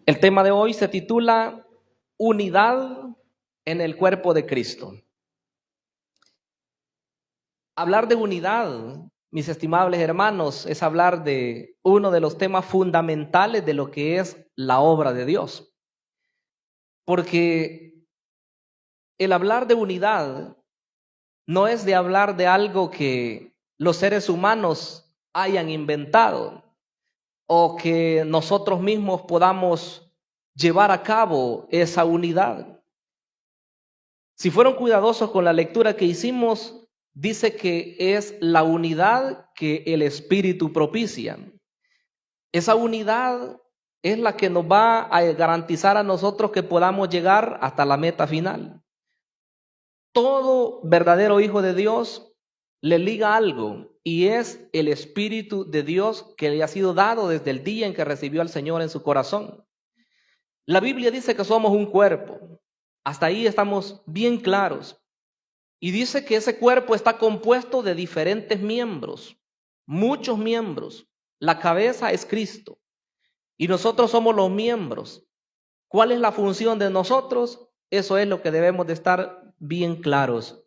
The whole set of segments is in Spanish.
El tema de hoy se titula Unidad en el cuerpo de Cristo. Hablar de unidad, mis estimables hermanos, es hablar de uno de los temas fundamentales de lo que es la obra de Dios. Porque el hablar de unidad no es de hablar de algo que los seres humanos hayan inventado o que nosotros mismos podamos llevar a cabo esa unidad. Si fueron cuidadosos con la lectura que hicimos, dice que es la unidad que el Espíritu propicia. Esa unidad es la que nos va a garantizar a nosotros que podamos llegar hasta la meta final. Todo verdadero hijo de Dios le liga algo, y es el Espíritu de Dios que le ha sido dado desde el día en que recibió al Señor en su corazón. La Biblia dice que somos un cuerpo. Hasta ahí estamos bien claros. Y dice que ese cuerpo está compuesto de diferentes miembros, muchos miembros. La cabeza es Cristo y nosotros somos los miembros. ¿Cuál es la función de nosotros? Eso es lo que debemos de estar bien claros.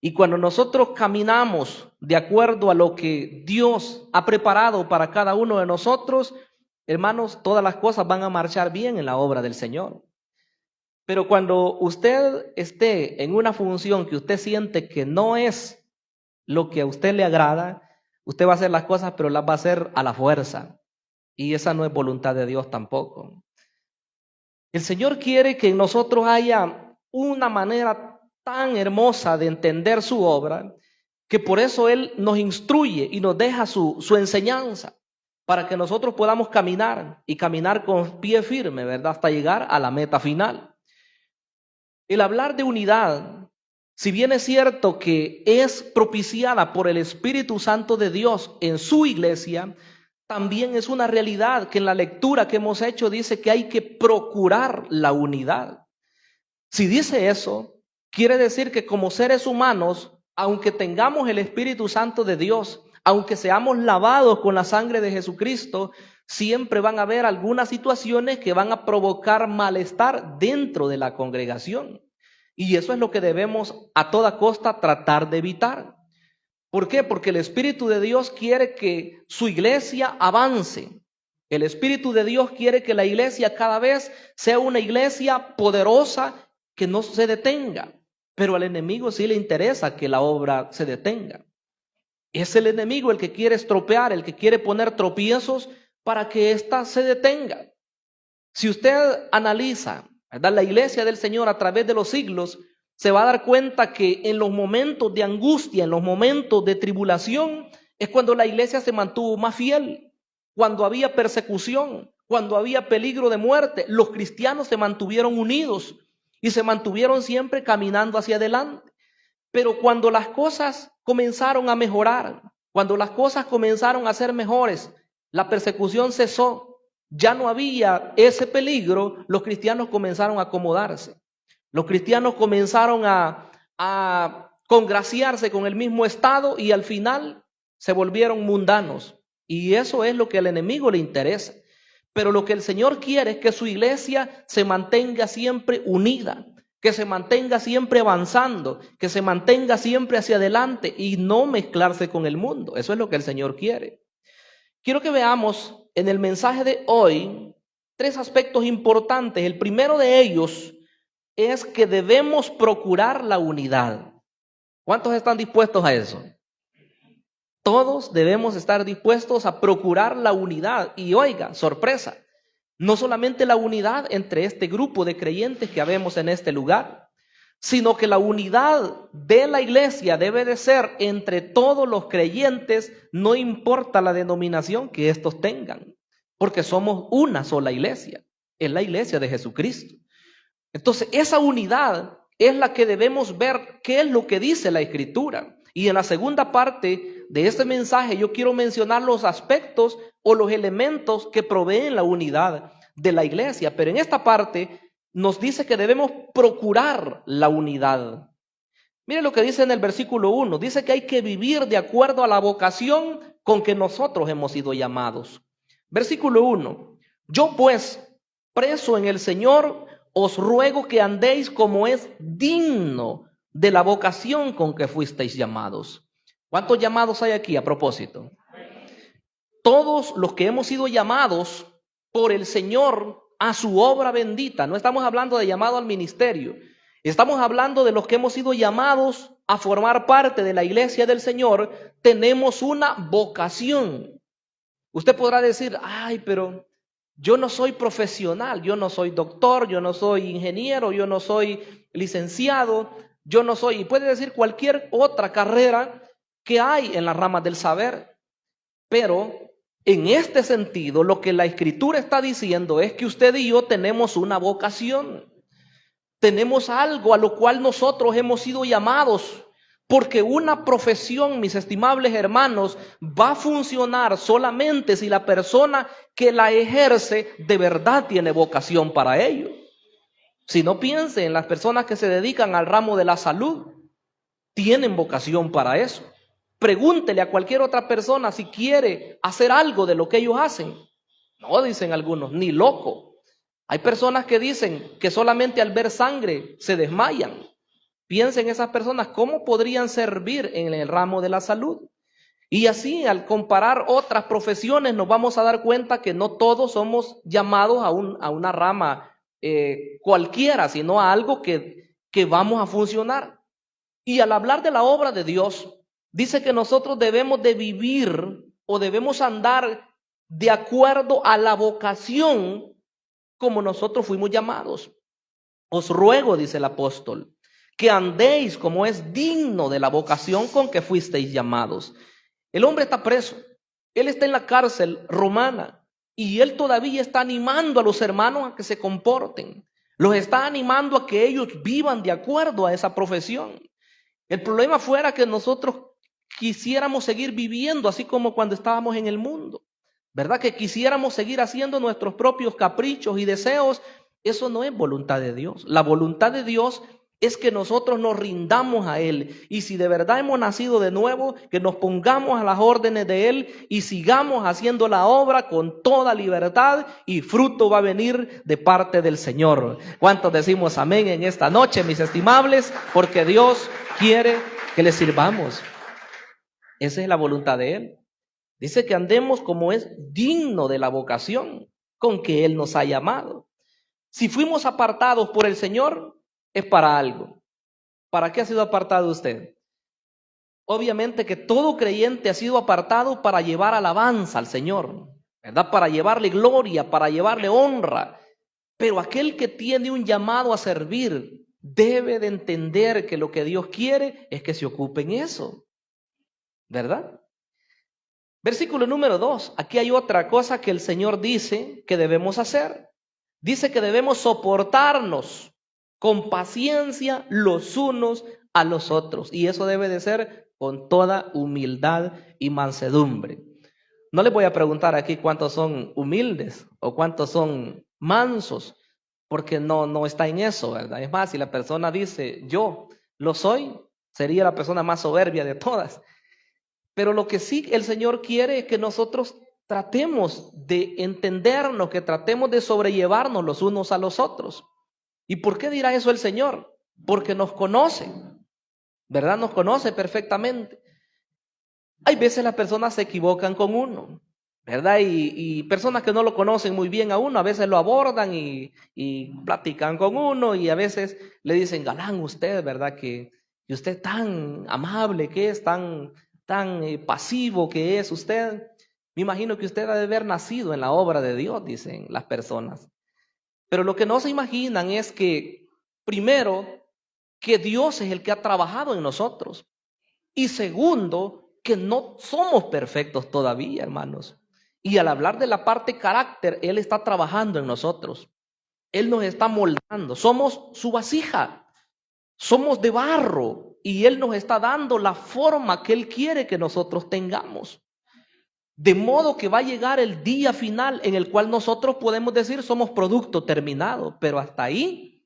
Y cuando nosotros caminamos de acuerdo a lo que Dios ha preparado para cada uno de nosotros, hermanos, todas las cosas van a marchar bien en la obra del Señor. Pero cuando usted esté en una función que usted siente que no es lo que a usted le agrada, usted va a hacer las cosas, pero las va a hacer a la fuerza. Y esa no es voluntad de Dios tampoco. El Señor quiere que en nosotros haya una manera tan hermosa de entender su obra, que por eso Él nos instruye y nos deja su enseñanza, para que nosotros podamos caminar y caminar con pie firme, ¿verdad? Hasta llegar a la meta final. El hablar de unidad, si bien es cierto que es propiciada por el Espíritu Santo de Dios en su iglesia, también es una realidad que en la lectura que hemos hecho dice que hay que procurar la unidad. Si dice eso, quiere decir que como seres humanos, aunque tengamos el Espíritu Santo de Dios, aunque seamos lavados con la sangre de Jesucristo, siempre van a haber algunas situaciones que van a provocar malestar dentro de la congregación. Y eso es lo que debemos a toda costa tratar de evitar. ¿Por qué? Porque el Espíritu de Dios quiere que su iglesia avance. El Espíritu de Dios quiere que la iglesia cada vez sea una iglesia poderosa que no se detenga. Pero al enemigo sí le interesa que la obra se detenga. Es el enemigo el que quiere estropear, el que quiere poner tropiezos para que ésta se detenga. Si usted analiza, ¿verdad?, la iglesia del Señor a través de los siglos, se va a dar cuenta que en los momentos de angustia, en los momentos de tribulación, es cuando la iglesia se mantuvo más fiel. Cuando había persecución, cuando había peligro de muerte, los cristianos se mantuvieron unidos y se mantuvieron siempre caminando hacia adelante. Pero cuando las cosas comenzaron a mejorar, cuando las cosas comenzaron a ser mejores, la persecución cesó, ya no había ese peligro, los cristianos comenzaron a acomodarse. Los cristianos comenzaron a congraciarse con el mismo estado y al final se volvieron mundanos. Y eso es lo que al enemigo le interesa. Pero lo que el Señor quiere es que su iglesia se mantenga siempre unida, que se mantenga siempre avanzando, que se mantenga siempre hacia adelante y no mezclarse con el mundo. Eso es lo que el Señor quiere. Quiero que veamos en el mensaje de hoy 3 aspectos importantes. El primero de ellos es que debemos procurar la unidad. ¿Cuántos están dispuestos a eso? Todos debemos estar dispuestos a procurar la unidad. Y oiga, sorpresa, no solamente la unidad entre este grupo de creyentes que habemos en este lugar, sino que la unidad de la iglesia debe de ser entre todos los creyentes, no importa la denominación que estos tengan, porque somos una sola iglesia, es la iglesia de Jesucristo. Entonces, esa unidad es la que debemos ver qué es lo que dice la Escritura. Y en la segunda parte de este mensaje yo quiero mencionar los aspectos o los elementos que proveen la unidad de la iglesia. Pero en esta parte nos dice que debemos procurar la unidad. Mire lo que dice en el versículo 1. Dice que hay que vivir de acuerdo a la vocación con que nosotros hemos sido llamados. Versículo 1. Yo pues, preso en el Señor, os ruego que andéis como es digno de la vocación con que fuisteis llamados. ¿Cuántos llamados hay aquí a propósito? Todos los que hemos sido llamados por el Señor a su obra bendita. No estamos hablando de llamado al ministerio. Estamos hablando de los que hemos sido llamados a formar parte de la iglesia del Señor. Tenemos una vocación. Usted podrá decir, ay, pero yo no soy profesional, yo no soy doctor, yo no soy ingeniero, yo no soy licenciado, yo no soy, y puede decir cualquier otra carrera que hay en las ramas del saber. Pero en este sentido, lo que la Escritura está diciendo es que usted y yo tenemos una vocación. Tenemos algo a lo cual nosotros hemos sido llamados. Porque una profesión, mis estimables hermanos, va a funcionar solamente si la persona que la ejerce de verdad tiene vocación para ello. Si no, piense en las personas que se dedican al ramo de la salud. Tienen vocación para eso. Pregúntele a cualquier otra persona si quiere hacer algo de lo que ellos hacen. No, dicen algunos, ni loco. Hay personas que dicen que solamente al ver sangre se desmayan. Piensen esas personas, ¿cómo podrían servir en el ramo de la salud? Y así, al comparar otras profesiones, nos vamos a dar cuenta que no todos somos llamados a una rama cualquiera, sino a algo que vamos a funcionar. Y al hablar de la obra de Dios, dice que nosotros debemos de vivir o debemos andar de acuerdo a la vocación como nosotros fuimos llamados. Os ruego, dice el apóstol, que andéis como es digno de la vocación con que fuisteis llamados. El hombre está preso, él está en la cárcel romana y él todavía está animando a los hermanos a que se comporten. Los está animando a que ellos vivan de acuerdo a esa profesión. El problema fuera que nosotros quisiéramos seguir viviendo así como cuando estábamos en el mundo, ¿verdad? Que quisiéramos seguir haciendo nuestros propios caprichos y deseos. Eso no es voluntad de Dios. La voluntad de Dios es que nosotros nos rindamos a Él. Y si de verdad hemos nacido de nuevo, que nos pongamos a las órdenes de Él y sigamos haciendo la obra con toda libertad y fruto va a venir de parte del Señor. ¿Cuántos decimos amén en esta noche, mis estimables? Porque Dios quiere que le sirvamos. Esa es la voluntad de Él. Dice que andemos como es digno de la vocación con que Él nos ha llamado. Si fuimos apartados por el Señor, es para algo. ¿Para qué ha sido apartado usted? Obviamente que todo creyente ha sido apartado para llevar alabanza al Señor, ¿verdad? Para llevarle gloria, para llevarle honra. Pero aquel que tiene un llamado a servir debe de entender que lo que Dios quiere es que se ocupe en eso, ¿verdad? Versículo número 2. Aquí hay otra cosa que el Señor dice que debemos hacer. Dice que debemos soportarnos con paciencia los unos a los otros. Y eso debe de ser con toda humildad y mansedumbre. No les voy a preguntar aquí cuántos son humildes o cuántos son mansos, porque no está en eso, ¿verdad? Es más, si la persona dice yo lo soy, sería la persona más soberbia de todas. Pero lo que sí el Señor quiere es que nosotros tratemos de entendernos, que tratemos de sobrellevarnos los unos a los otros. ¿Y por qué dirá eso el Señor? Porque nos conoce, ¿verdad? Nos conoce perfectamente. Hay veces las personas se equivocan con uno, ¿verdad? Y personas que no lo conocen muy bien a uno, a veces lo abordan y platican con uno y a veces le dicen, galán usted, ¿verdad? Que usted tan amable que es, tan pasivo que es usted. Me imagino que usted ha de haber nacido en la obra de Dios, dicen las personas. Pero lo que no se imaginan es que, primero, que Dios es el que ha trabajado en nosotros. Y segundo, que no somos perfectos todavía, hermanos. Y al hablar de la parte carácter, Él está trabajando en nosotros. Él nos está moldando. Somos su vasija. Somos de barro. Y Él nos está dando la forma que Él quiere que nosotros tengamos. De modo que va a llegar el día final en el cual nosotros podemos decir somos producto terminado. Pero hasta ahí,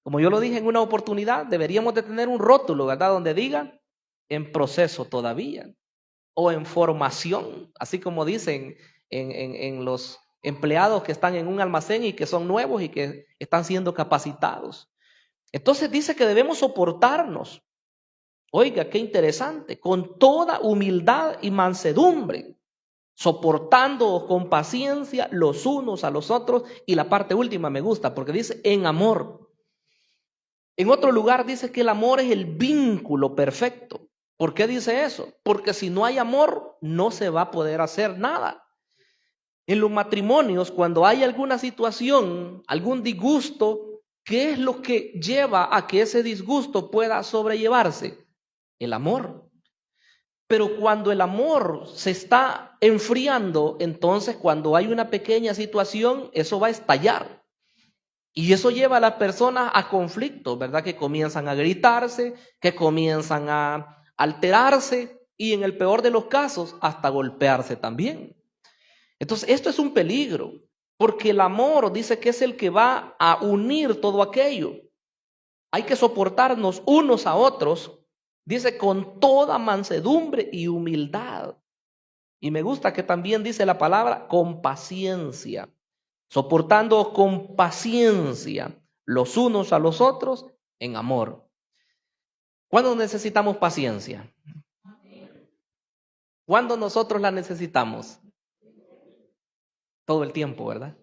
como yo lo dije en una oportunidad, deberíamos de tener un rótulo, ¿verdad? Donde diga en proceso todavía. O en formación, así como dicen en los empleados que están en un almacén y que son nuevos y que están siendo capacitados. Entonces dice que debemos soportarnos. Oiga, qué interesante, con toda humildad y mansedumbre, soportándoos con paciencia los unos a los otros. Y la parte última me gusta porque dice en amor. En otro lugar dice que el amor es el vínculo perfecto. ¿Por qué dice eso? Porque si no hay amor, no se va a poder hacer nada. En los matrimonios, cuando hay alguna situación, algún disgusto, ¿qué es lo que lleva a que ese disgusto pueda sobrellevarse? El amor. Pero cuando el amor se está enfriando, entonces cuando hay una pequeña situación, eso va a estallar. Y eso lleva a las personas a conflictos, ¿verdad? Que comienzan a gritarse, que comienzan a alterarse y en el peor de los casos hasta golpearse también. Entonces esto es un peligro, porque el amor dice que es el que va a unir todo aquello. Hay que soportarnos unos a otros, dice, con toda mansedumbre y humildad. Y me gusta que también dice la palabra con paciencia, soportando con paciencia los unos a los otros en amor. ¿Cuándo necesitamos paciencia? ¿Cuándo nosotros la necesitamos? Todo el tiempo, ¿verdad?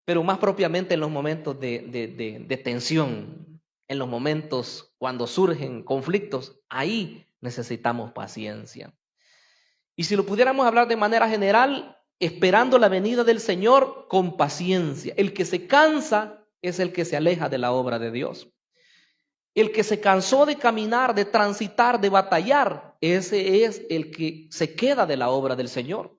Pero más propiamente en los momentos de tensión, en los momentos cuando surgen conflictos, ahí necesitamos paciencia. Y si lo pudiéramos hablar de manera general, esperando la venida del Señor con paciencia. El que se cansa es el que se aleja de la obra de Dios. El que se cansó de caminar, de transitar, de batallar, ese es el que se queda de la obra del Señor.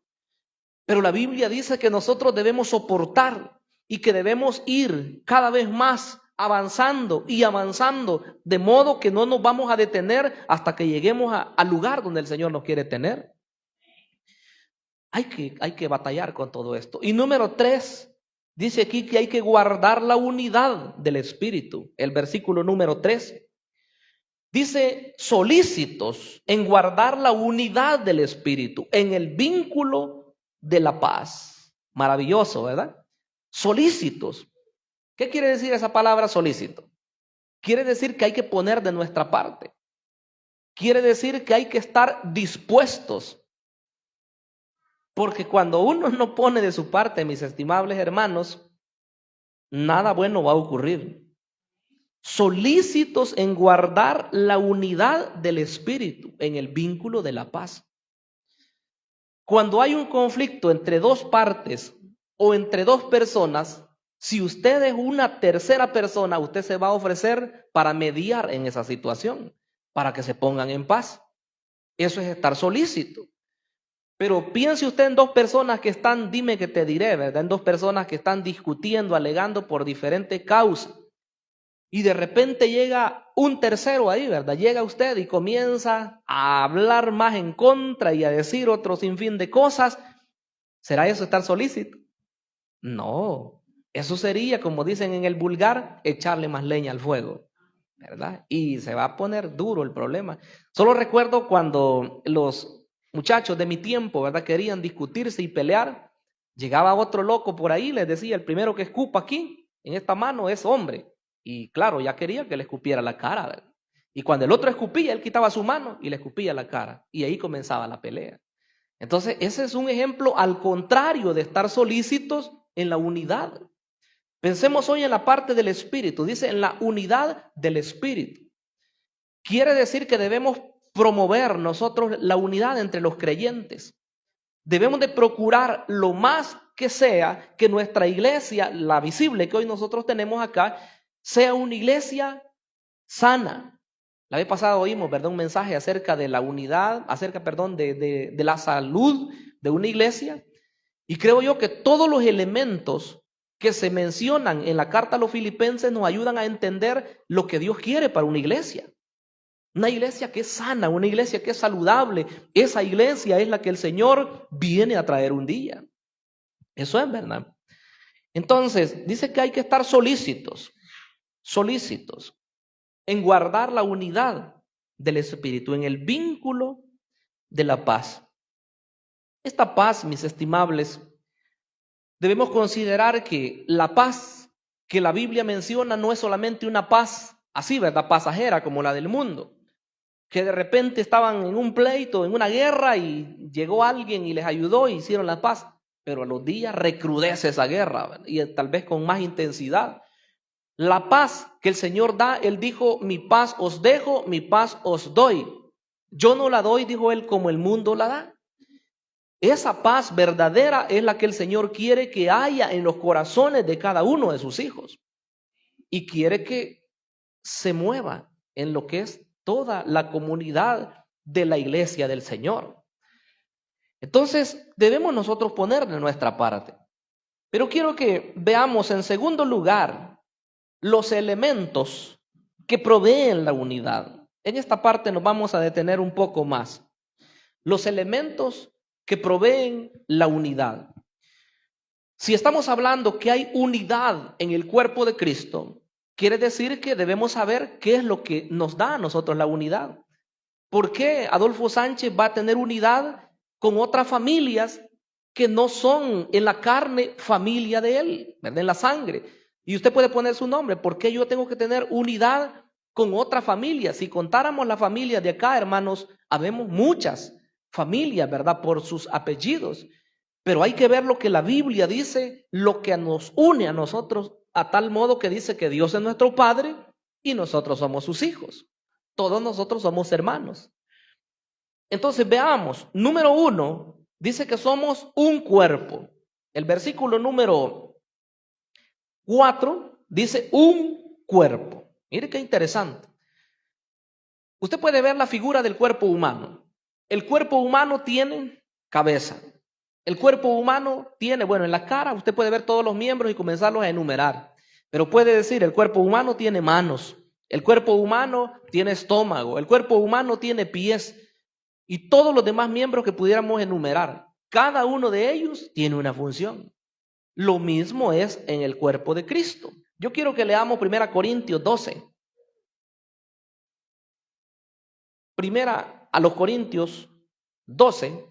Pero la Biblia dice que nosotros debemos soportar y que debemos ir cada vez más avanzando y avanzando, de modo que no nos vamos a detener hasta que lleguemos al lugar donde el Señor nos quiere tener. Hay que batallar con todo esto. Y número 3, dice aquí que hay que guardar la unidad del Espíritu. El versículo número 3 dice solícitos en guardar la unidad del Espíritu, en el vínculo de la paz. Maravilloso, ¿verdad? Solícitos. ¿Qué quiere decir esa palabra solícito? Quiere decir que hay que poner de nuestra parte. Quiere decir que hay que estar dispuestos. Porque cuando uno no pone de su parte, mis estimables hermanos, nada bueno va a ocurrir. Solícitos en guardar la unidad del Espíritu, en el vínculo de la paz. Cuando hay un conflicto entre dos partes o entre dos personas, si usted es una tercera persona, usted se va a ofrecer para mediar en esa situación, para que se pongan en paz. Eso es estar solícito. Pero piense usted en dos personas que están, dime que te diré, ¿verdad? En dos personas que están discutiendo, alegando por diferentes causas. Y de repente llega un tercero ahí, ¿verdad? Llega usted y comienza a hablar más en contra y a decir otro sinfín de cosas. ¿Será eso estar solícito? No, eso sería, como dicen en el vulgar, echarle más leña al fuego, ¿verdad? Y se va a poner duro el problema. Solo recuerdo cuando los muchachos de mi tiempo, ¿verdad? Querían discutirse y pelear. Llegaba otro loco por ahí, les decía, el primero que escupa aquí, en esta mano, es hombre. Y claro, ya quería que le escupiera la cara, ¿verdad? Y cuando el otro escupía, él quitaba su mano y le escupía la cara. Y ahí comenzaba la pelea. Entonces, ese es un ejemplo al contrario de estar solícitos en la unidad. Pensemos hoy en la parte del Espíritu. Dice en la unidad del Espíritu. Quiere decir que debemos promover nosotros la unidad entre los creyentes. Debemos de procurar lo más que sea que nuestra iglesia, la visible que hoy nosotros tenemos acá, sea una iglesia sana. La vez pasada oímos, ¿verdad? Un mensaje acerca de la unidad, de la salud de una iglesia. Y creo yo que todos los elementos que se mencionan en la carta a los filipenses nos ayudan a entender lo que Dios quiere para una iglesia. Una iglesia que es sana, una iglesia que es saludable. Esa iglesia es la que el Señor viene a traer un día. Eso es verdad. Entonces, dice que hay que estar solícitos en guardar la unidad del Espíritu, en el vínculo de la paz. Esta paz, mis estimables, debemos considerar que la paz que la Biblia menciona no es solamente una paz así, ¿verdad? Pasajera como la del mundo, que de repente estaban en un pleito, en una guerra y llegó alguien y les ayudó y hicieron la paz, pero a los días recrudece esa guerra, ¿verdad? Y tal vez con más intensidad. La paz que el Señor da, Él dijo, mi paz os dejo, mi paz os doy. Yo no la doy, dijo Él, como el mundo la da. Esa paz verdadera es la que el Señor quiere que haya en los corazones de cada uno de sus hijos. Y quiere que se mueva en lo que es toda la comunidad de la iglesia del Señor. Entonces, debemos nosotros poner de nuestra parte. Pero quiero que veamos en segundo lugar los elementos que proveen la unidad. En esta parte nos vamos a detener un poco más. Los elementos que proveen la unidad. Si estamos hablando que hay unidad en el cuerpo de Cristo, quiere decir que debemos saber qué es lo que nos da a nosotros la unidad. ¿Por qué Adolfo Sánchez va a tener unidad con otras familias que no son en la carne familia de él, ¿verdad? En la sangre? Y usted puede poner su nombre. ¿Por qué yo tengo que tener unidad con otra familia? Si contáramos la familia de acá, hermanos, habemos muchas familias, ¿verdad? Por sus apellidos. Pero hay que ver lo que la Biblia dice, lo que nos une a nosotros, a tal modo que dice que Dios es nuestro Padre y nosotros somos sus hijos. Todos nosotros somos hermanos. Entonces veamos, número 1, dice que somos un cuerpo. El versículo número 4 dice un cuerpo. Mire qué interesante. Usted puede ver la figura del cuerpo humano. El cuerpo humano tiene cabeza. El cuerpo humano tiene, bueno, en la cara usted puede ver todos los miembros y comenzarlos a enumerar. Pero puede decir, el cuerpo humano tiene manos. El cuerpo humano tiene estómago. El cuerpo humano tiene pies. Y todos los demás miembros que pudiéramos enumerar. Cada uno de ellos tiene una función. Lo mismo es en el cuerpo de Cristo. Yo quiero que leamos 1 Corintios 12. Primera a los Corintios 12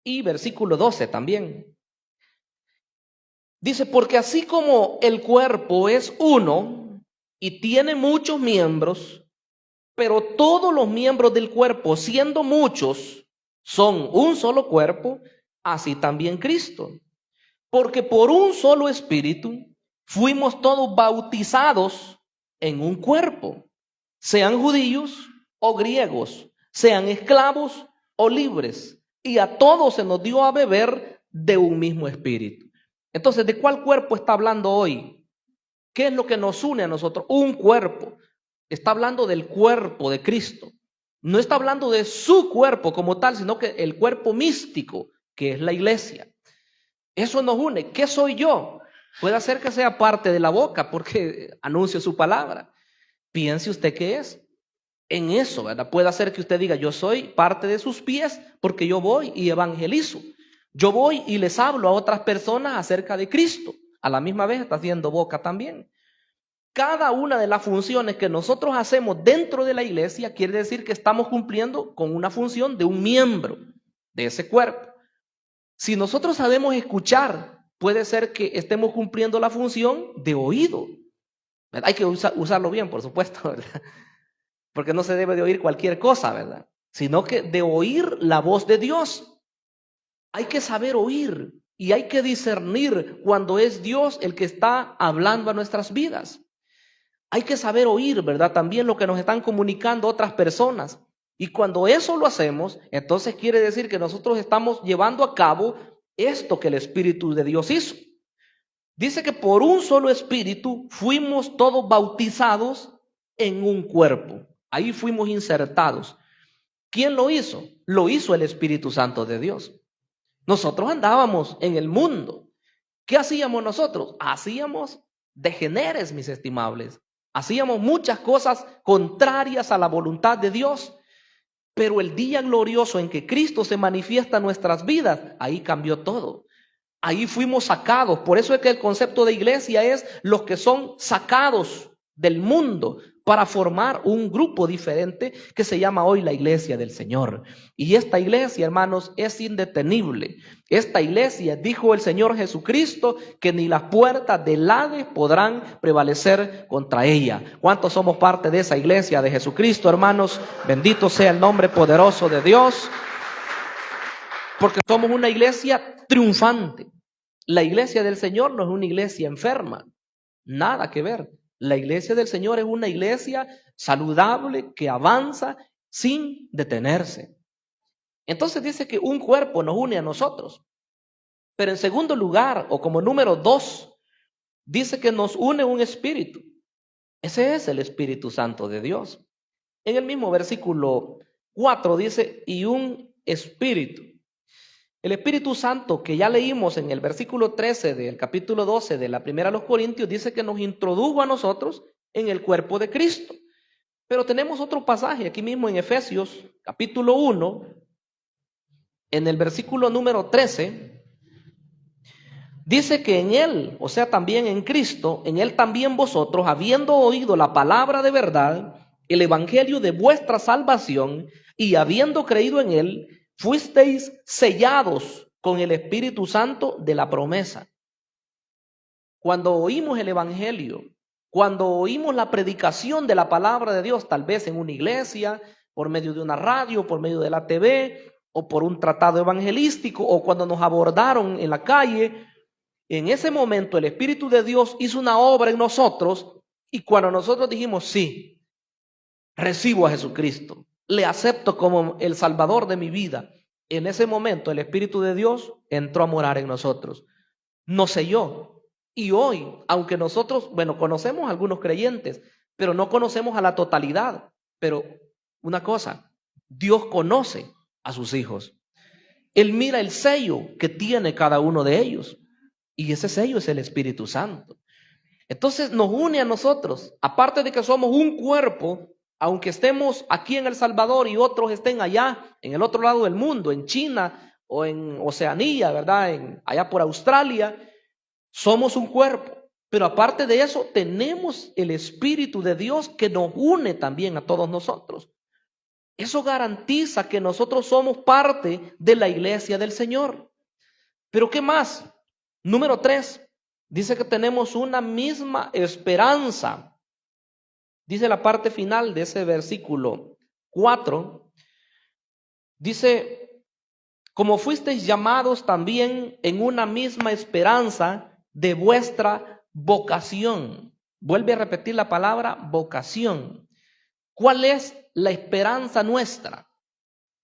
y versículo 12 también. Dice, porque así como el cuerpo es uno y tiene muchos miembros, pero todos los miembros del cuerpo, siendo muchos, son un solo cuerpo, así también Cristo. Porque por un solo espíritu fuimos todos bautizados en un cuerpo, sean judíos o griegos, sean esclavos o libres, y a todos se nos dio a beber de un mismo espíritu. Entonces, ¿de cuál cuerpo está hablando hoy? ¿Qué es lo que nos une a nosotros? Un cuerpo. Está hablando del cuerpo de Cristo. No está hablando de su cuerpo como tal, sino que el cuerpo místico, que es la iglesia. Eso nos une. ¿Qué soy yo? Puede ser que sea parte de la boca porque anuncio su palabra. Piense usted qué es. En eso, ¿verdad? Puede ser que usted diga, yo soy parte de sus pies porque yo voy y evangelizo. Yo voy y les hablo a otras personas acerca de Cristo. A la misma vez está haciendo boca también. Cada una de las funciones que nosotros hacemos dentro de la iglesia quiere decir que estamos cumpliendo con una función de un miembro de ese cuerpo. Si nosotros sabemos escuchar, puede ser que estemos cumpliendo la función de oído. ¿Verdad? Hay que usarlo bien, por supuesto, ¿verdad? Porque no se debe de oír cualquier cosa, ¿verdad? Sino que de oír la voz de Dios. Hay que saber oír y hay que discernir cuando es Dios el que está hablando a nuestras vidas. Hay que saber oír, ¿verdad? También lo que nos están comunicando otras personas. Y cuando eso lo hacemos, entonces quiere decir que nosotros estamos llevando a cabo esto que el Espíritu de Dios hizo. Dice que por un solo Espíritu fuimos todos bautizados en un cuerpo. Ahí fuimos insertados. ¿Quién lo hizo? Lo hizo el Espíritu Santo de Dios. Nosotros andábamos en el mundo. ¿Qué hacíamos nosotros? Hacíamos degeneres, mis estimables. Hacíamos muchas cosas contrarias a la voluntad de Dios. Pero el día glorioso en que Cristo se manifiesta en nuestras vidas, ahí cambió todo. Ahí fuimos sacados. Por eso es que el concepto de iglesia es los que son sacados del mundo para formar un grupo diferente que se llama hoy la Iglesia del Señor. Y esta iglesia, hermanos, es indetenible. Esta iglesia, dijo el Señor Jesucristo, que ni las puertas del Hades podrán prevalecer contra ella. ¿Cuántos somos parte de esa iglesia de Jesucristo, hermanos? Bendito sea el nombre poderoso de Dios, porque somos una iglesia triunfante. La iglesia del Señor no es una iglesia enferma, nada que ver. La iglesia del Señor es una iglesia saludable que avanza sin detenerse. Entonces dice que un cuerpo nos une a nosotros. Pero en segundo lugar, o como número 2, dice que nos une un espíritu. Ese es el Espíritu Santo de Dios. En el mismo versículo 4 dice, y un espíritu. El Espíritu Santo que ya leímos en el versículo 13 del capítulo 12 de la primera a los Corintios, dice que nos introdujo a nosotros en el cuerpo de Cristo. Pero tenemos otro pasaje aquí mismo en Efesios capítulo 1, en el versículo número 13, dice que en Él, o sea también en Cristo, en Él también vosotros, habiendo oído la palabra de verdad, el evangelio de vuestra salvación, y habiendo creído en Él, fuisteis sellados con el Espíritu Santo de la promesa. Cuando oímos el evangelio, cuando oímos la predicación de la palabra de Dios, tal vez en una iglesia, por medio de una radio, por medio de la TV, o por un tratado evangelístico, o cuando nos abordaron en la calle, en ese momento el Espíritu de Dios hizo una obra en nosotros, y cuando nosotros dijimos, sí, recibo a Jesucristo, le acepto como el Salvador de mi vida, en ese momento el Espíritu de Dios entró a morar en nosotros, nos selló. Y hoy, aunque nosotros, conocemos a algunos creyentes, pero no conocemos a la totalidad. Pero una cosa, Dios conoce a sus hijos. Él mira el sello que tiene cada uno de ellos. Y ese sello es el Espíritu Santo. Entonces nos une a nosotros. Aparte de que somos un cuerpo, aunque estemos aquí en El Salvador y otros estén allá, en el otro lado del mundo, en China o en Oceanía, ¿verdad? Allá por Australia, somos un cuerpo. Pero aparte de eso, tenemos el Espíritu de Dios que nos une también a todos nosotros. Eso garantiza que nosotros somos parte de la iglesia del Señor. Pero ¿qué más? Número 3, dice que tenemos una misma esperanza. Dice la parte final de ese versículo 4, dice, como fuisteis llamados también en una misma esperanza de vuestra vocación. Vuelve a repetir la palabra vocación. ¿Cuál es la esperanza nuestra?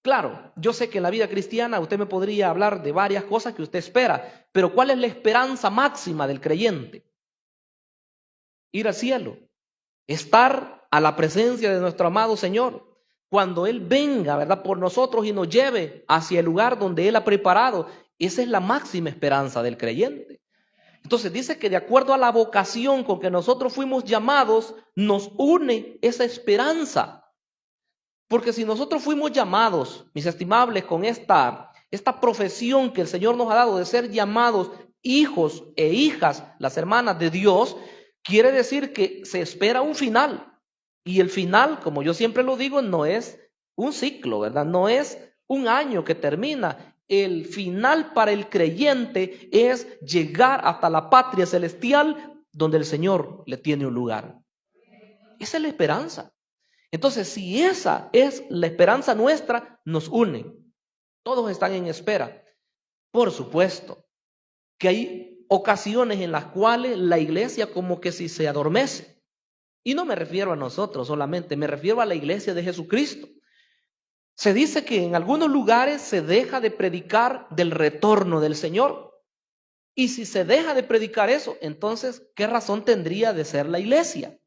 Claro, yo sé que en la vida cristiana usted me podría hablar de varias cosas que usted espera, pero ¿cuál es la esperanza máxima del creyente? Ir al cielo, estar a la presencia de nuestro amado Señor. Cuando Él venga, ¿verdad?, por nosotros y nos lleve hacia el lugar donde Él ha preparado. Esa es la máxima esperanza del creyente. Entonces dice que de acuerdo a la vocación con que nosotros fuimos llamados, nos une esa esperanza. Porque si nosotros fuimos llamados, mis estimables, con esta profesión que el Señor nos ha dado de ser llamados hijos e hijas, las hermanas de Dios, quiere decir que se espera un final. Y el final, como yo siempre lo digo, no es un ciclo, ¿verdad? No es un año que termina. El final para el creyente es llegar hasta la patria celestial donde el Señor le tiene un lugar. Esa es la esperanza. Entonces, si esa es la esperanza nuestra, nos une. Todos están en espera. Por supuesto que hay ocasiones en las cuales la iglesia como que si se adormece. Y no me refiero a nosotros solamente, me refiero a la iglesia de Jesucristo. Se dice que en algunos lugares se deja de predicar del retorno del Señor. Y si se deja de predicar eso, entonces, ¿qué razón tendría de ser la iglesia?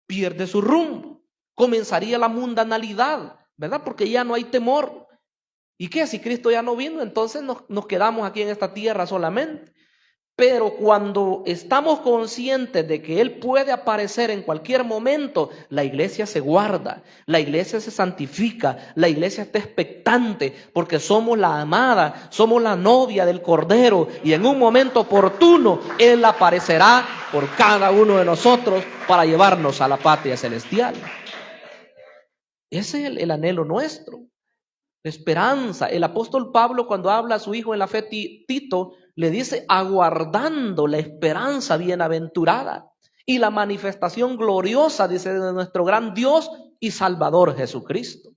Pierde su rumbo. Comenzaría la mundanalidad, ¿verdad? Porque ya no hay temor. ¿Y qué? Si Cristo ya no vino, entonces nos quedamos aquí en esta tierra solamente. Pero cuando estamos conscientes de que Él puede aparecer en cualquier momento, la iglesia se guarda, la iglesia se santifica, la iglesia está expectante, porque somos la amada, somos la novia del Cordero, y en un momento oportuno Él aparecerá por cada uno de nosotros para llevarnos a la patria celestial. Ese es el anhelo nuestro, la esperanza. El apóstol Pablo, cuando habla a su hijo en la fe Tito, le dice aguardando la esperanza bienaventurada y la manifestación gloriosa, dice, de nuestro gran Dios y Salvador Jesucristo.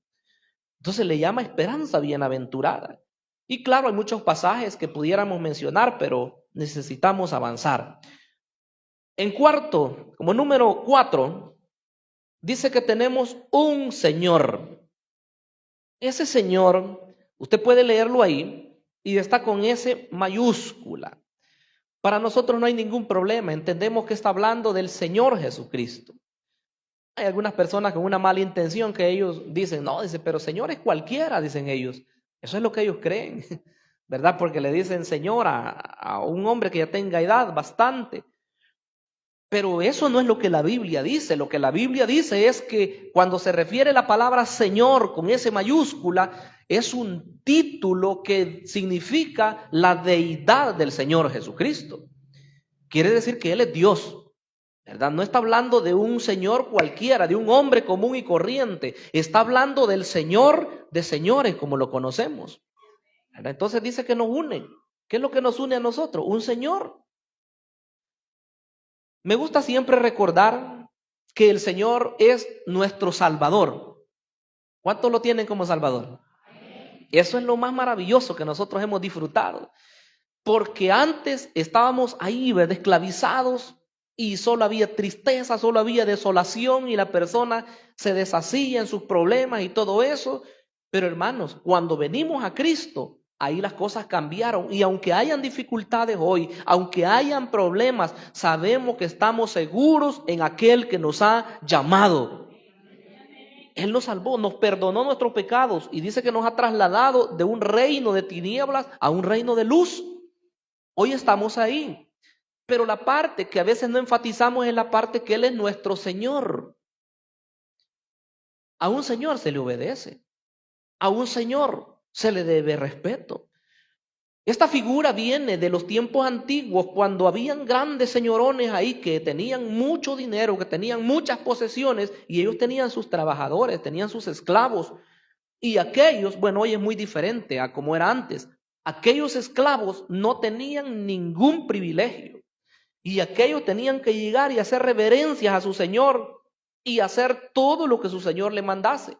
Entonces le llama esperanza bienaventurada. Y claro, hay muchos pasajes que pudiéramos mencionar, pero necesitamos avanzar. En cuarto, como número 4, dice que tenemos un Señor. Ese Señor, usted puede leerlo ahí y está con S mayúscula. Para nosotros no hay ningún problema, entendemos que está hablando del Señor Jesucristo. Hay algunas personas con una mala intención que ellos dicen, no, dice, pero Señor es cualquiera, dicen ellos. Eso es lo que ellos creen, ¿verdad? Porque le dicen Señor a un hombre que ya tenga edad bastante. Pero eso no es lo que la Biblia dice. Lo que la Biblia dice es que cuando se refiere la palabra Señor con S mayúscula, es un título que significa la deidad del Señor Jesucristo. Quiere decir que Él es Dios, ¿verdad? No está hablando de un Señor cualquiera, de un hombre común y corriente. Está hablando del Señor de señores, como lo conocemos, ¿verdad? Entonces dice que nos une. ¿Qué es lo que nos une a nosotros? Un Señor. Me gusta siempre recordar que el Señor es nuestro Salvador. ¿Cuántos lo tienen como Salvador? Eso es lo más maravilloso que nosotros hemos disfrutado. Porque antes estábamos ahí, ¿verdad?, esclavizados, y solo había tristeza, solo había desolación, y la persona se deshacía en sus problemas y todo eso. Pero hermanos, cuando venimos a Cristo, ahí las cosas cambiaron. Y aunque hayan dificultades hoy, aunque hayan problemas, sabemos que estamos seguros en aquel que nos ha llamado. Él nos salvó, nos perdonó nuestros pecados y dice que nos ha trasladado de un reino de tinieblas a un reino de luz. Hoy estamos ahí. Pero la parte que a veces no enfatizamos es la parte que Él es nuestro Señor. A un Señor se le obedece. A un Señor se le debe respeto. Esta figura viene de los tiempos antiguos, cuando habían grandes señorones ahí que tenían mucho dinero, que tenían muchas posesiones, y ellos tenían sus trabajadores, tenían sus esclavos. Y aquellos, bueno, hoy es muy diferente a como era antes. Aquellos esclavos no tenían ningún privilegio. Y aquellos tenían que llegar y hacer reverencias a su Señor y hacer todo lo que su Señor le mandase.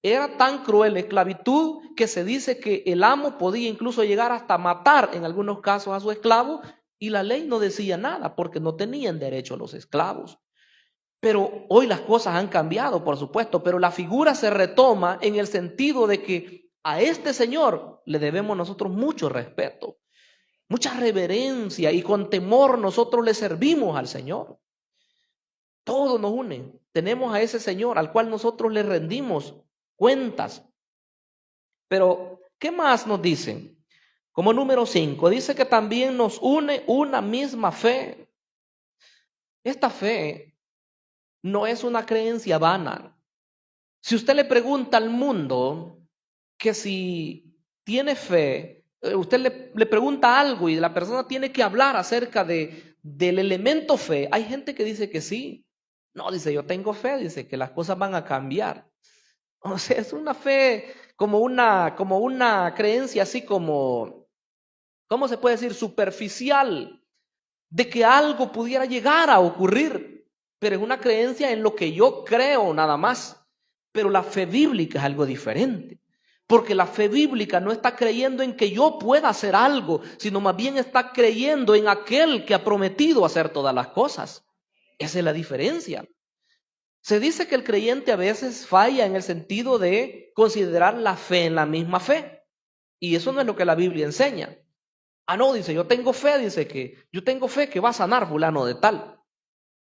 Era tan cruel la esclavitud que se dice que el amo podía incluso llegar hasta matar en algunos casos a su esclavo, y la ley no decía nada porque no tenían derecho a los esclavos. Pero hoy las cosas han cambiado, por supuesto, pero la figura se retoma en el sentido de que a este Señor le debemos nosotros mucho respeto, mucha reverencia, y con temor nosotros le servimos al Señor. Todo nos une. Tenemos a ese Señor al cual nosotros le rendimos cuentas. Pero, ¿qué más nos dicen? Como número 5, dice que también nos une una misma fe. Esta fe no es una creencia vana. Si usted le pregunta al mundo que si tiene fe, usted le pregunta algo y la persona tiene que hablar acerca del elemento fe, hay gente que dice que sí. No, dice, yo tengo fe, dice que las cosas van a cambiar. O sea, es una fe como una creencia así como, ¿cómo se puede decir? Superficial, de que algo pudiera llegar a ocurrir. Pero es una creencia en lo que yo creo nada más. Pero la fe bíblica es algo diferente. Porque la fe bíblica no está creyendo en que yo pueda hacer algo, sino más bien está creyendo en aquel que ha prometido hacer todas las cosas. Esa es la diferencia. Se dice que el creyente a veces falla en el sentido de considerar la fe en la misma fe. Y eso no es lo que la Biblia enseña. Ah, no, dice, yo tengo fe, dice que yo tengo fe que va a sanar fulano de tal.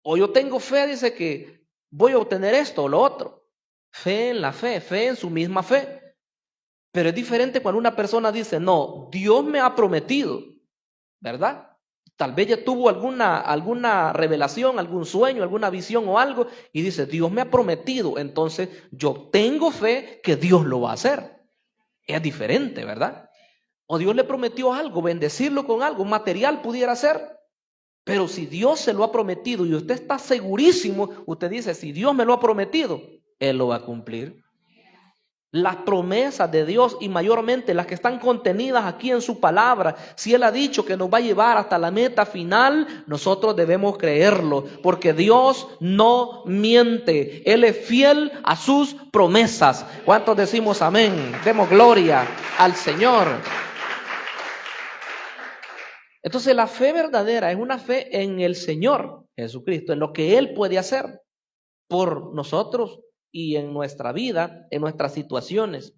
O yo tengo fe, dice que voy a obtener esto o lo otro. Fe en la fe en su misma fe. Pero es diferente cuando una persona dice, no, Dios me ha prometido, ¿verdad? Tal vez ya tuvo alguna revelación, algún sueño, alguna visión o algo, y dice, Dios me ha prometido, entonces yo tengo fe que Dios lo va a hacer. Es diferente, ¿verdad? O Dios le prometió algo, bendecirlo con algo, material pudiera ser. Pero si Dios se lo ha prometido y usted está segurísimo, usted dice, si Dios me lo ha prometido, Él lo va a cumplir. Las promesas de Dios y mayormente las que están contenidas aquí en su palabra, si Él ha dicho que nos va a llevar hasta la meta final, nosotros debemos creerlo, porque Dios no miente. Él es fiel a sus promesas. ¿Cuántos decimos amén? Demos gloria al Señor. Entonces la fe verdadera es una fe en el Señor Jesucristo, en lo que Él puede hacer por nosotros y en nuestra vida, en nuestras situaciones.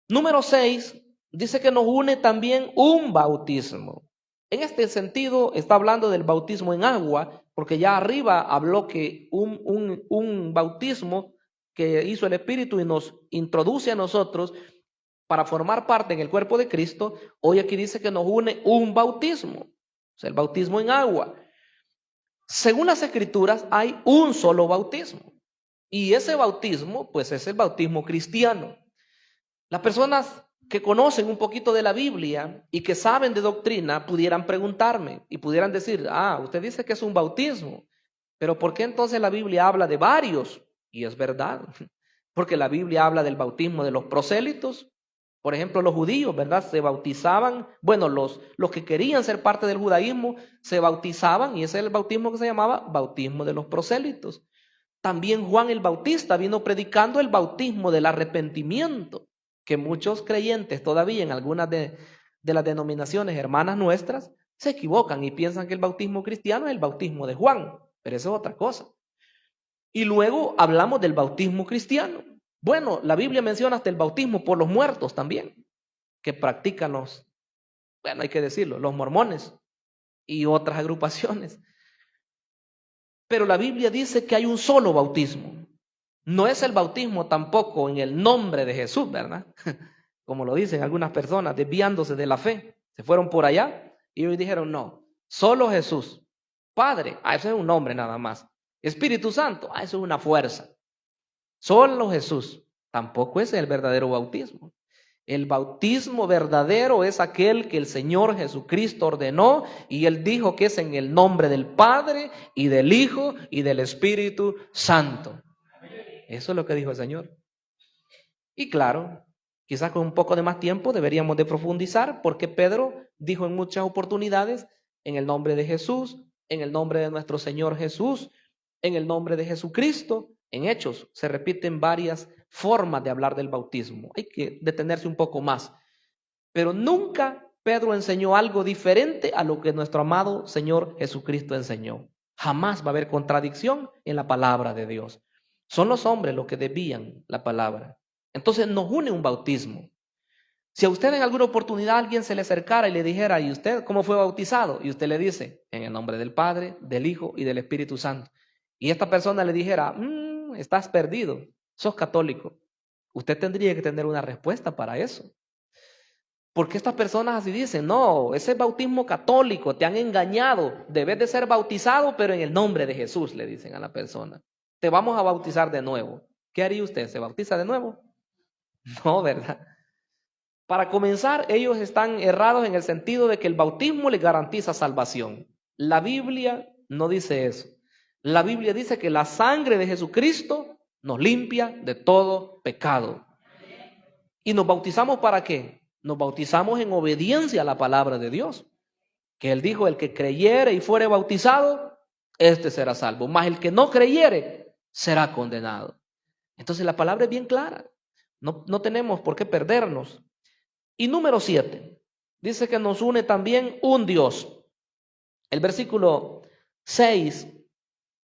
Número 6, dice que nos une también un bautismo. En este sentido está hablando del bautismo en agua, porque ya arriba habló que un bautismo que hizo el Espíritu y nos introduce a nosotros para formar parte en el cuerpo de Cristo. Hoy aquí dice que nos une un bautismo, o sea, el bautismo en agua. Según las Escrituras hay un solo bautismo, y ese bautismo pues es el bautismo cristiano. Las personas que conocen un poquito de la Biblia y que saben de doctrina pudieran preguntarme y pudieran decir, usted dice que es un bautismo, pero ¿por qué entonces la Biblia habla de varios? Y es verdad, porque la Biblia habla del bautismo de los prosélitos. Por ejemplo, los judíos, ¿verdad? Se bautizaban, bueno, los que querían ser parte del judaísmo se bautizaban, y ese es el bautismo que se llamaba bautismo de los prosélitos. También Juan el Bautista vino predicando el bautismo del arrepentimiento, que muchos creyentes todavía en algunas de las denominaciones hermanas nuestras se equivocan y piensan que el bautismo cristiano es el bautismo de Juan, pero eso es otra cosa. Y luego hablamos del bautismo cristiano. Bueno, la Biblia menciona hasta el bautismo por los muertos también, que practican hay que decirlo, los mormones y otras agrupaciones. Pero la Biblia dice que hay un solo bautismo. No es el bautismo tampoco en el nombre de Jesús, ¿verdad? Como lo dicen algunas personas, desviándose de la fe. Se fueron por allá y ellos dijeron, no, solo Jesús. Padre, eso es un nombre nada más. Espíritu Santo, eso es una fuerza. Solo Jesús. Tampoco es el verdadero bautismo. El bautismo verdadero es aquel que el Señor Jesucristo ordenó, y Él dijo que es en el nombre del Padre y del Hijo y del Espíritu Santo. Eso es lo que dijo el Señor. Y claro, quizás con un poco de más tiempo deberíamos de profundizar, porque Pedro dijo en muchas oportunidades, en el nombre de Jesús, en el nombre de nuestro Señor Jesús, en el nombre de Jesucristo. En Hechos se repiten varias formas de hablar del bautismo. Hay que detenerse un poco más. Pero nunca Pedro enseñó algo diferente a lo que nuestro amado Señor Jesucristo enseñó. Jamás va a haber contradicción en la palabra de Dios. Son los hombres los que desvían la palabra. Entonces nos une un bautismo. Si a usted en alguna oportunidad alguien se le acercara y le dijera, ¿y usted cómo fue bautizado? Y usted le dice, en el nombre del Padre, del Hijo y del Espíritu Santo. Y esta persona le dijera, estás perdido, sos católico. Usted tendría que tener una respuesta para eso. Porque estas personas así dicen, no, ese es bautismo católico, te han engañado, debes de ser bautizado, pero en el nombre de Jesús, le dicen a la persona. Te vamos a bautizar de nuevo. ¿Qué haría usted? ¿Se bautiza de nuevo? No, ¿verdad? Para comenzar, ellos están errados en el sentido de que el bautismo les garantiza salvación. La Biblia no dice eso. La Biblia dice que la sangre de Jesucristo nos limpia de todo pecado. ¿Y nos bautizamos para qué? Nos bautizamos en obediencia a la palabra de Dios. Que Él dijo, el que creyere y fuere bautizado, este será salvo. Mas el que no creyere, será condenado. Entonces la palabra es bien clara. No tenemos por qué perdernos. Y número 7, dice que nos une también un Dios. El versículo 6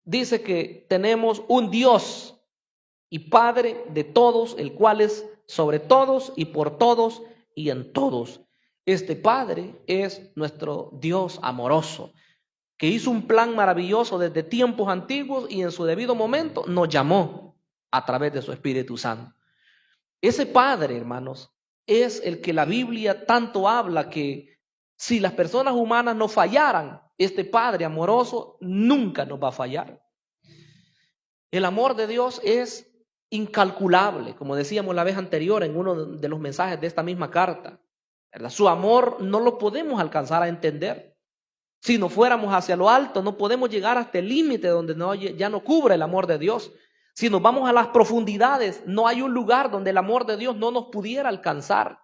dice que tenemos un Dios y Padre de todos, el cual es sobre todos y por todos y en todos. Este Padre es nuestro Dios amoroso, que hizo un plan maravilloso desde tiempos antiguos y en su debido momento nos llamó a través de su Espíritu Santo. Ese Padre, hermanos, es el que la Biblia tanto habla, que si las personas humanas no fallaran, este Padre amoroso nunca nos va a fallar. El amor de Dios es incalculable, como decíamos la vez anterior en uno de los mensajes de esta misma carta, ¿verdad? Su amor no lo podemos alcanzar a entender. Si nos fuéramos hacia lo alto, no podemos llegar hasta el límite donde ya no cubre el amor de Dios. Si nos vamos a las profundidades, no hay un lugar donde el amor de Dios no nos pudiera alcanzar.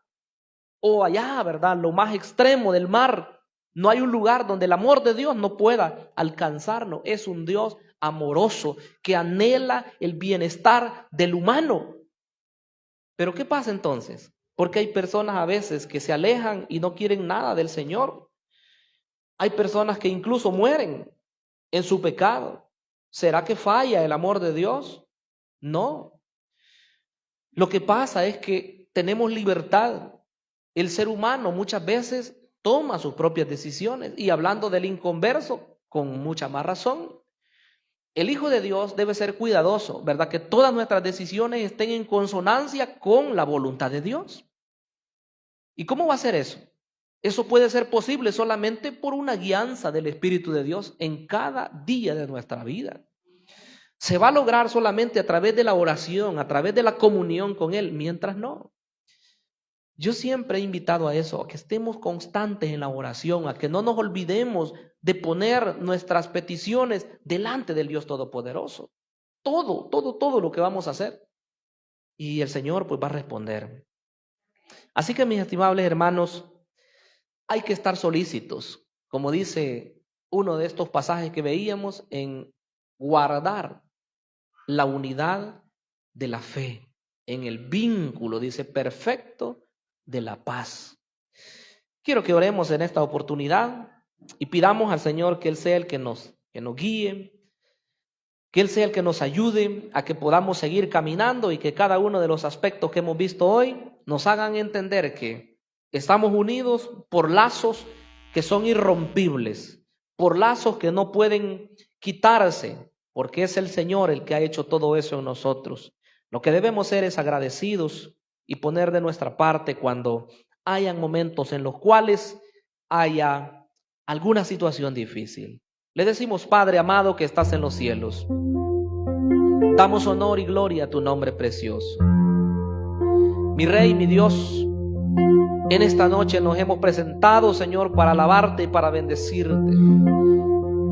O allá, ¿verdad? Lo más extremo del mar. No hay un lugar donde el amor de Dios no pueda alcanzarnos. Es un Dios amoroso que anhela el bienestar del humano. Pero ¿qué pasa entonces? Porque hay personas a veces que se alejan y no quieren nada del Señor. Hay personas que incluso mueren en su pecado. ¿Será que falla el amor de Dios? No. Lo que pasa es que tenemos libertad. El ser humano muchas veces toma sus propias decisiones. Y hablando del inconverso, con mucha más razón. El Hijo de Dios debe ser cuidadoso, ¿verdad? Que todas nuestras decisiones estén en consonancia con la voluntad de Dios. ¿Y cómo va a ser eso? Eso puede ser posible solamente por una guianza del Espíritu de Dios en cada día de nuestra vida. Se va a lograr solamente a través de la oración, a través de la comunión con Él, mientras no. Yo siempre he invitado a eso, a que estemos constantes en la oración, a que no nos olvidemos de poner nuestras peticiones delante del Dios Todopoderoso. Todo lo que vamos a hacer. Y el Señor pues va a responder. Así que mis estimables hermanos, hay que estar solícitos, como dice uno de estos pasajes que veíamos, en guardar la unidad de la fe, en el vínculo, dice, perfecto de la paz. Quiero que oremos en esta oportunidad y pidamos al Señor que Él sea el que nos guíe, que Él sea el que nos ayude a que podamos seguir caminando y que cada uno de los aspectos que hemos visto hoy nos hagan entender que estamos unidos por lazos que son irrompibles, por lazos que no pueden quitarse, porque es el Señor el que ha hecho todo eso en nosotros. Lo que debemos ser es agradecidos y poner de nuestra parte cuando hayan momentos en los cuales haya alguna situación difícil. Le decimos, Padre amado que estás en los cielos, damos honor y gloria a tu nombre precioso. Mi Rey, mi Dios, en esta noche nos hemos presentado, Señor, para alabarte y para bendecirte,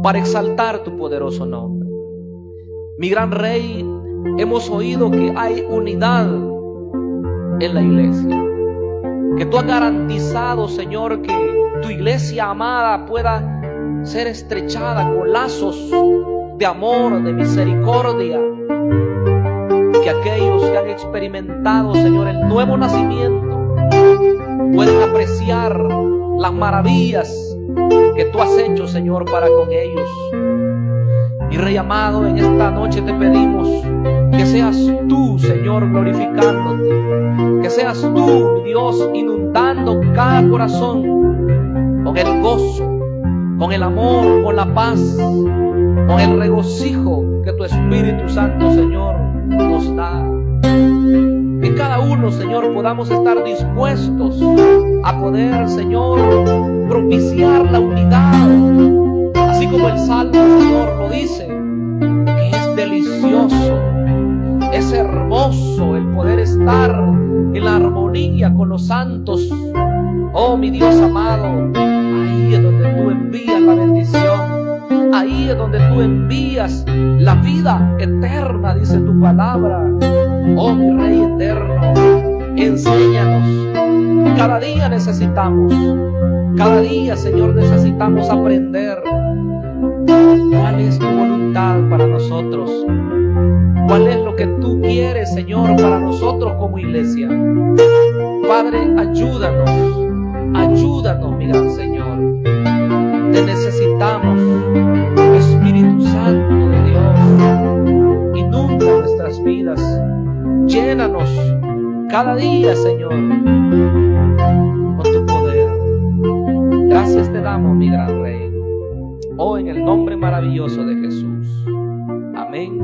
para exaltar tu poderoso nombre. Mi gran Rey, hemos oído que hay unidad en la iglesia, que tú has garantizado, Señor, que tu iglesia amada pueda ser estrechada con lazos de amor, de misericordia, que aquellos que han experimentado, Señor, el nuevo nacimiento pueden apreciar las maravillas que tú has hecho, Señor, para con ellos. Mi Rey amado, en esta noche te pedimos que seas tú, Señor, glorificándote, que seas tú, mi Dios, inundando cada corazón con el gozo, con el amor, con la paz, con el regocijo que tu Espíritu Santo, Señor, nos da. Que cada uno, Señor, podamos estar dispuestos a poder, Señor, propiciar la unidad, así como el Salmo, Señor, lo dice, que es delicioso, es hermoso el poder estar en la armonía con los santos. Oh, mi Dios amado, ahí es donde tú envías la bendición, ahí es donde tú envías la vida eterna, dice tu palabra. Oh, mi Rey eterno, enséñanos. Cada día necesitamos, cada día, Señor, necesitamos aprender cuál es tu voluntad para nosotros, cuál es lo que tú quieres, Señor, para nosotros como iglesia. Padre, ayúdanos, mi gran Señor. Te necesitamos, Espíritu Santo de Dios. Inunda nuestras vidas, llénanos cada día, Señor, con tu poder. Gracias te damos, mi gran Rey. Oh, en el nombre maravilloso de Jesús. Amén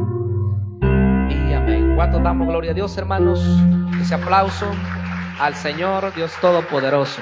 y amén. ¿Cuántos damos gloria a Dios, hermanos? Ese aplauso al Señor Dios Todopoderoso.